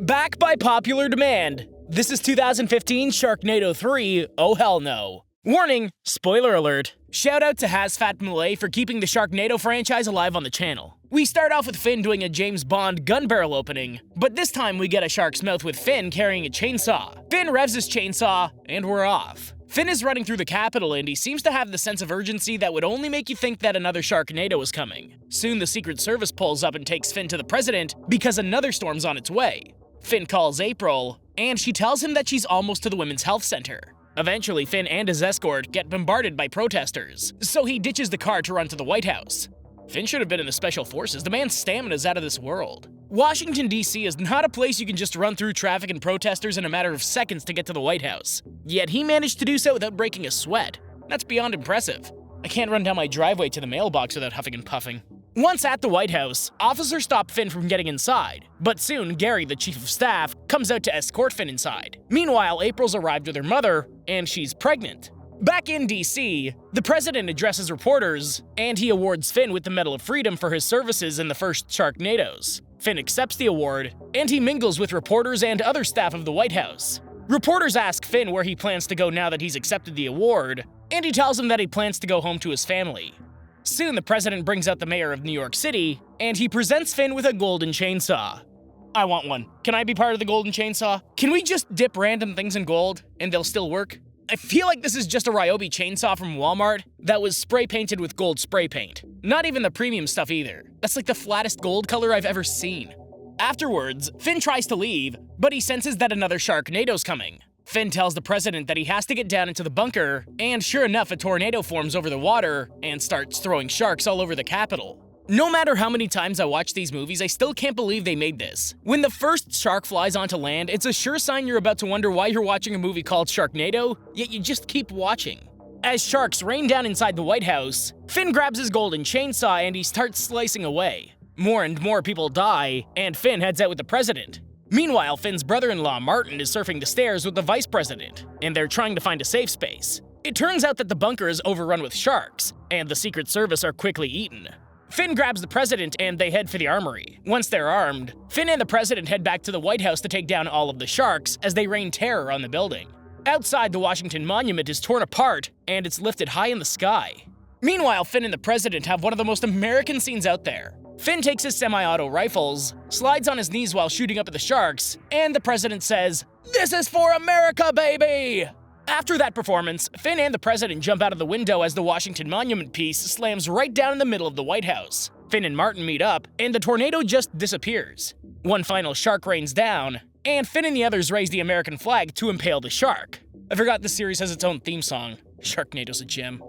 Back by popular demand. This is 2015 Sharknado 3, oh hell no. Warning, spoiler alert. Shout out to Hasfat Malay for keeping the Sharknado franchise alive on the channel. We start off with Finn doing a James Bond gun barrel opening, but this time we get a shark's mouth with Finn carrying a chainsaw. Finn revs his chainsaw, and we're off. Finn is running through the capital and he seems to have the sense of urgency that would only make you think that another Sharknado is coming. Soon the Secret Service pulls up and takes Finn to the president because another storm's on its way. Finn calls April, and she tells him that she's almost to the Women's Health Center. Eventually, Finn and his escort get bombarded by protesters, so he ditches the car to run to the White House. Finn should have been in the Special Forces. The man's stamina's out of this world. Washington, D.C. is not a place you can just run through traffic and protesters in a matter of seconds to get to the White House. Yet he managed to do so without breaking a sweat. That's beyond impressive. I can't run down my driveway to the mailbox without huffing and puffing. Once at the White House, officers stop Finn from getting inside, but soon Gary, the chief of staff, comes out to escort Finn inside. Meanwhile, April's arrived with her mother, and she's pregnant. Back in DC, the president addresses reporters, and he awards Finn with the Medal of Freedom for his services in the first Sharknadoes. Finn accepts the award, and he mingles with reporters and other staff of the White House. Reporters ask Finn where he plans to go now that he's accepted the award, and he tells them that he plans to go home to his family. Soon, the president brings out the mayor of New York City, and he presents Finn with a golden chainsaw. I want one. Can I be part of the golden chainsaw? Can we just dip random things in gold, and they'll still work? I feel like this is just a Ryobi chainsaw from Walmart that was spray painted with gold spray paint. Not even the premium stuff either. That's like the flattest gold color I've ever seen. Afterwards, Finn tries to leave, but he senses that another Sharknado's coming. Finn tells the president that he has to get down into the bunker, and sure enough, a tornado forms over the water and starts throwing sharks all over the Capitol. No matter how many times I watch these movies, I still can't believe they made this. When the first shark flies onto land, it's a sure sign you're about to wonder why you're watching a movie called Sharknado, yet you just keep watching. As sharks rain down inside the White House, Finn grabs his golden chainsaw and he starts slicing away. More and more people die, and Finn heads out with the president. Meanwhile, Finn's brother-in-law Martin is surfing the stairs with the vice president, and they're trying to find a safe space. It turns out that the bunker is overrun with sharks, and the Secret Service are quickly eaten. Finn grabs the president and they head for the armory. Once they're armed, Finn and the president head back to the White House to take down all of the sharks as they rain terror on the building. Outside, the Washington Monument is torn apart, and it's lifted high in the sky. Meanwhile, Finn and the president have one of the most American scenes out there. Finn takes his semi-auto rifles, slides on his knees while shooting up at the sharks, and the president says, "This is for America, baby!" After that performance, Finn and the president jump out of the window as the Washington Monument piece slams right down in the middle of the White House. Finn and Martin meet up, and the tornado just disappears. One final shark rains down, and Finn and the others raise the American flag to impale the shark. I forgot this series has its own theme song. Sharknado's a gem.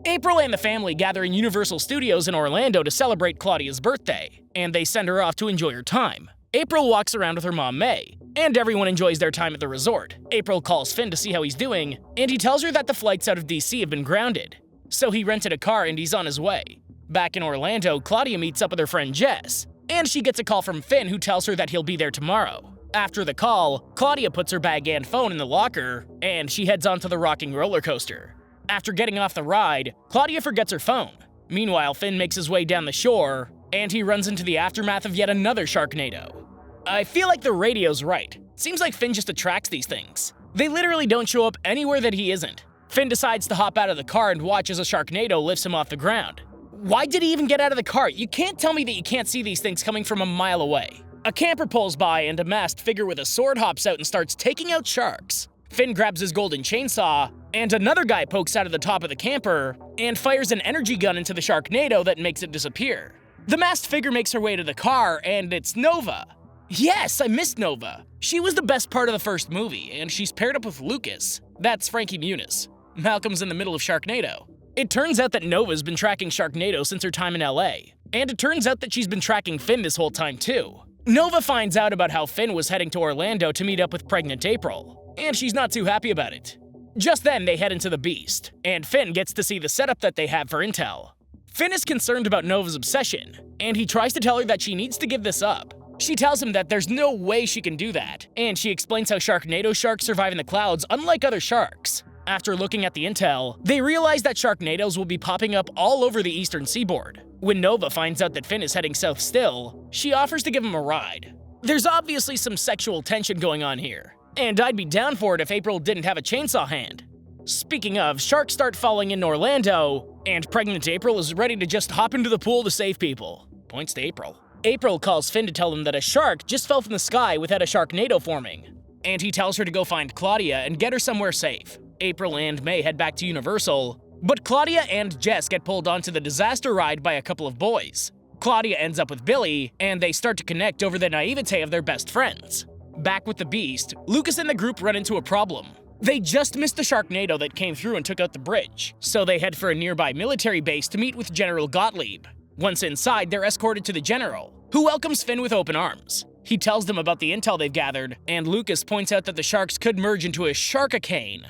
April and the family gather in Universal Studios in Orlando to celebrate Claudia's birthday, and they send her off to enjoy her time. April walks around with her mom May, and everyone enjoys their time at the resort. April calls Finn to see how he's doing, and he tells her that the flights out of DC have been grounded. So he rented a car and he's on his way. Back in Orlando, Claudia meets up with her friend Jess, and she gets a call from Finn who tells her that he'll be there tomorrow. After the call, Claudia puts her bag and phone in the locker, and she heads onto the rocking roller coaster. After getting off the ride, Claudia forgets her phone. Meanwhile, Finn makes his way down the shore, and he runs into the aftermath of yet another Sharknado. I feel like the radio's right. Seems like Finn just attracts these things. They literally don't show up anywhere that he isn't. Finn decides to hop out of the car and watch as a Sharknado lifts him off the ground. Why did he even get out of the car? You can't tell me that you can't see these things coming from a mile away. A camper pulls by and a masked figure with a sword hops out and starts taking out sharks. Finn grabs his golden chainsaw, and another guy pokes out of the top of the camper and fires an energy gun into the Sharknado that makes it disappear. The masked figure makes her way to the car, and it's Nova. Yes, I missed Nova. She was the best part of the first movie, and she's paired up with Lucas. That's Frankie Muniz. Malcolm's in the middle of Sharknado. It turns out that Nova's been tracking Sharknado since her time in LA, and it turns out that she's been tracking Finn this whole time too. Nova finds out about how Finn was heading to Orlando to meet up with pregnant April, and she's not too happy about it. Just then, they head into the Beast, and Finn gets to see the setup that they have for intel. Finn is concerned about Nova's obsession, and he tries to tell her that she needs to give this up. She tells him that there's no way she can do that, and she explains how Sharknado sharks survive in the clouds unlike other sharks. After looking at the intel, they realize that Sharknadoes will be popping up all over the Eastern Seaboard. When Nova finds out that Finn is heading south still, she offers to give him a ride. There's obviously some sexual tension going on here, and I'd be down for it if April didn't have a chainsaw hand. Speaking of, sharks start falling in Orlando, and pregnant April is ready to just hop into the pool to save people. Points to April. April calls Finn to tell him that a shark just fell from the sky without a Sharknado forming, and he tells her to go find Claudia and get her somewhere safe. April and May head back to Universal, but Claudia and Jess get pulled onto the disaster ride by a couple of boys. Claudia ends up with Billy, and they start to connect over the naivete of their best friends. Back with the Beast, Lucas and the group run into a problem. They just missed the Sharknado that came through and took out the bridge, so they head for a nearby military base to meet with General Gottlieb. Once inside, they're escorted to the General, who welcomes Finn with open arms. He tells them about the intel they've gathered, and Lucas points out that the sharks could merge into a sharkicane.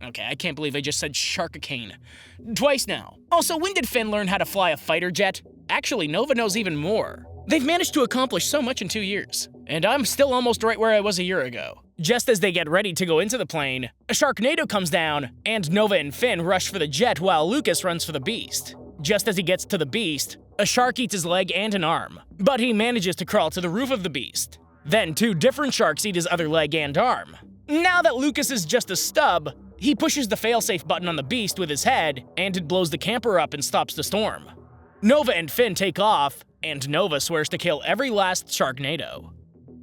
Okay, I can't believe I just said sharkicane. Twice now. Also, when did Finn learn how to fly a fighter jet? Actually, Nova knows even more. They've managed to accomplish so much in 2 years, and I'm still almost right where I was a year ago. Just as they get ready to go into the plane, a Sharknado comes down, and Nova and Finn rush for the jet while Lucas runs for the Beast. Just as he gets to the Beast, a shark eats his leg and an arm, but he manages to crawl to the roof of the Beast. Then 2 different sharks eat his other leg and arm. Now that Lucas is just a stub, he pushes the failsafe button on the Beast with his head, and it blows the camper up and stops the storm. Nova and Finn take off, and Nova swears to kill every last Sharknado.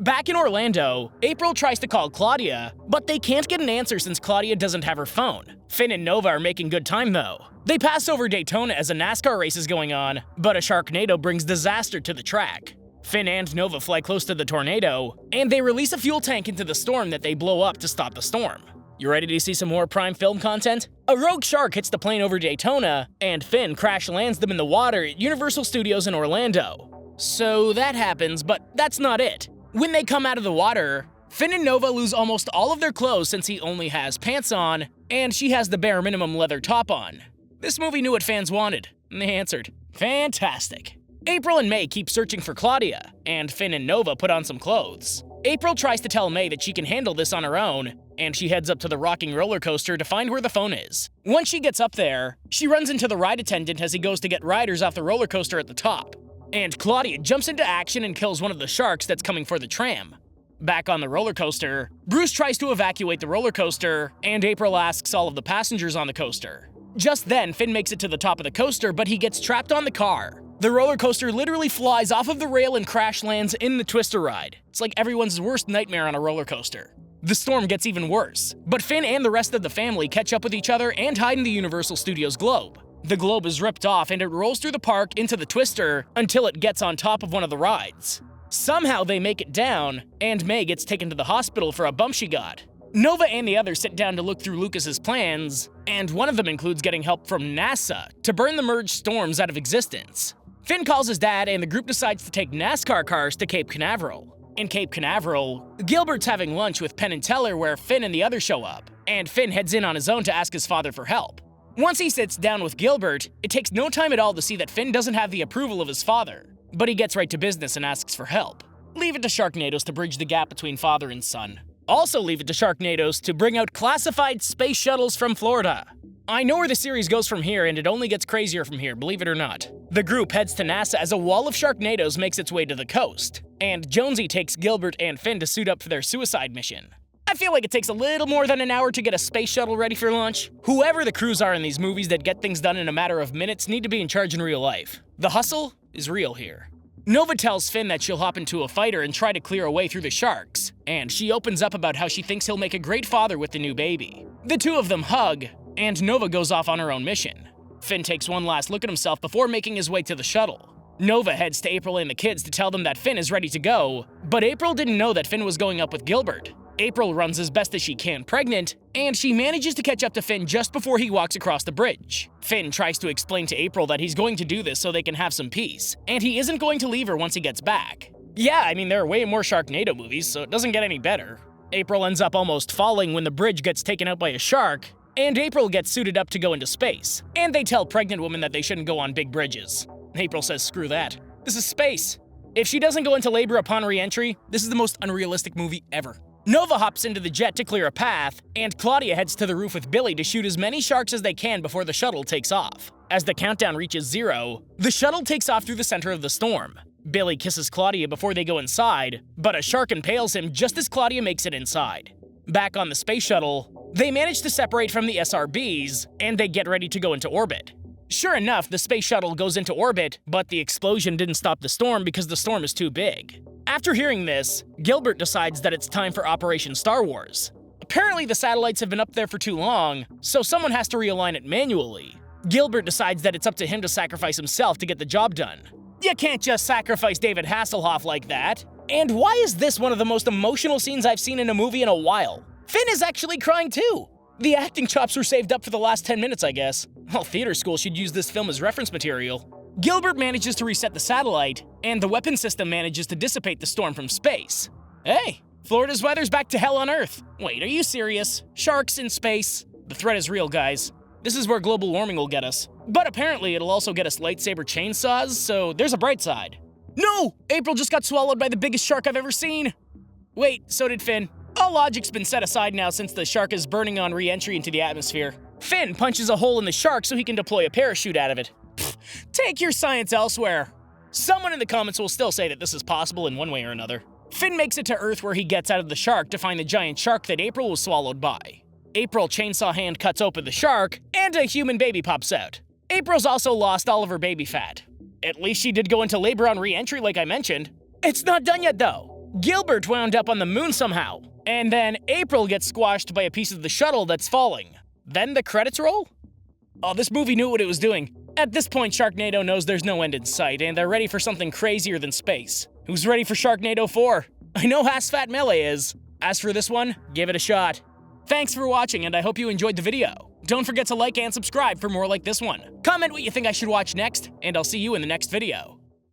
Back in Orlando, April tries to call Claudia, but they can't get an answer since Claudia doesn't have her phone. Finn and Nova are making good time though. They pass over Daytona as a NASCAR race is going on, but a Sharknado brings disaster to the track. Finn and Nova fly close to the tornado, and they release a fuel tank into the storm that they blow up to stop the storm. You ready to see some more Prime Film content? A rogue shark hits the plane over Daytona, and Finn crash lands them in the water at Universal Studios in Orlando. So that happens, but that's not it. When they come out of the water, Finn and Nova lose almost all of their clothes since he only has pants on, and she has the bare minimum leather top on. This movie knew what fans wanted, and they answered. Fantastic. April and May keep searching for Claudia, and Finn and Nova put on some clothes. April tries to tell May that she can handle this on her own, and she heads up to the rocking roller coaster to find where the phone is. Once she gets up there, she runs into the ride attendant as he goes to get riders off the roller coaster at the top. And Claudia jumps into action and kills one of the sharks that's coming for the tram. Back on the roller coaster, Bruce tries to evacuate the roller coaster, and April asks all of the passengers on the coaster. Just then, Finn makes it to the top of the coaster, but he gets trapped on the car. The roller coaster literally flies off of the rail and crash lands in the twister ride. It's like everyone's worst nightmare on a roller coaster. The storm gets even worse, but Finn and the rest of the family catch up with each other and hide in the Universal Studios globe. The globe is ripped off and it rolls through the park into the twister until it gets on top of one of the rides. Somehow they make it down, and May gets taken to the hospital for a bump she got. Nova and the others sit down to look through Lucas's plans, and one of them includes getting help from NASA to burn the merged storms out of existence. Finn calls his dad, and the group decides to take NASCAR cars to Cape Canaveral. In Cape Canaveral, Gilbert's having lunch with Penn and Teller where Finn and the others show up, and Finn heads in on his own to ask his father for help. Once he sits down with Gilbert, it takes no time at all to see that Finn doesn't have the approval of his father, but he gets right to business and asks for help. Leave it to Sharknadoes to bridge the gap between father and son. Also leave it to Sharknadoes to bring out classified space shuttles from Florida. I know where the series goes from here, and it only gets crazier from here, believe it or not. The group heads to NASA as a wall of Sharknadoes makes its way to the coast, and Jonesy takes Gilbert and Finn to suit up for their suicide mission. I feel like it takes a little more than an hour to get a space shuttle ready for launch. Whoever the crews are in these movies that get things done in a matter of minutes need to be in charge in real life. The hustle is real here. Nova tells Finn that she'll hop into a fighter and try to clear a way through the sharks, and she opens up about how she thinks he'll make a great father with the new baby. The two of them hug, and Nova goes off on her own mission. Finn takes one last look at himself before making his way to the shuttle. Nova heads to April and the kids to tell them that Finn is ready to go, but April didn't know that Finn was going up with Gilbert. April runs as best as she can pregnant, and she manages to catch up to Finn just before he walks across the bridge. Finn tries to explain to April that he's going to do this so they can have some peace, and he isn't going to leave her once he gets back. Yeah, I mean, there are way more Sharknado movies, so it doesn't get any better. April ends up almost falling when the bridge gets taken out by a shark, and April gets suited up to go into space, and they tell pregnant women that they shouldn't go on big bridges. April says screw that. This is space. If she doesn't go into labor upon re-entry, this is the most unrealistic movie ever. Nova hops into the jet to clear a path, and Claudia heads to the roof with Billy to shoot as many sharks as they can before the shuttle takes off. As the countdown reaches 0, the shuttle takes off through the center of the storm. Billy kisses Claudia before they go inside, but a shark impales him just as Claudia makes it inside. Back on the space shuttle, they manage to separate from the SRBs, and they get ready to go into orbit. Sure enough, the space shuttle goes into orbit, but the explosion didn't stop the storm because the storm is too big. After hearing this, Gilbert decides that it's time for Operation Star Wars. Apparently the satellites have been up there for too long, so someone has to realign it manually. Gilbert decides that it's up to him to sacrifice himself to get the job done. You can't just sacrifice David Hasselhoff like that. And why is this one of the most emotional scenes I've seen in a movie in a while? Finn is actually crying too! The acting chops were saved up for the last 10 minutes, I guess. All theater school should use this film as reference material. Gilbert manages to reset the satellite, and the weapon system manages to dissipate the storm from space. Hey, Florida's weather's back to hell on Earth. Wait, are you serious? Sharks in space? The threat is real, guys. This is where global warming will get us. But apparently it'll also get us lightsaber chainsaws, so there's a bright side. No! April just got swallowed by the biggest shark I've ever seen! Wait, so did Finn. All logic's been set aside now since the shark is burning on re-entry into the atmosphere. Finn punches a hole in the shark so he can deploy a parachute out of it. Pfft, take your science elsewhere. Someone in the comments will still say that this is possible in one way or another. Finn makes it to Earth where he gets out of the shark to find the giant shark that April was swallowed by. April chainsaw hand cuts open the shark, and a human baby pops out. April's also lost all of her baby fat. At least she did go into labor on re-entry like I mentioned. It's not done yet though. Gilbert wound up on the moon somehow, and then April gets squashed by a piece of the shuttle that's falling. Then the credits roll? Oh, this movie knew what it was doing. At this point, Sharknado knows there's no end in sight, and they're ready for something crazier than space. Who's ready for Sharknado 4? I know Hasfat Melee is. As for this one, give it a shot. Thanks for watching, and I hope you enjoyed the video. Don't forget to like and subscribe for more like this one. Comment what you think I should watch next, and I'll see you in the next video.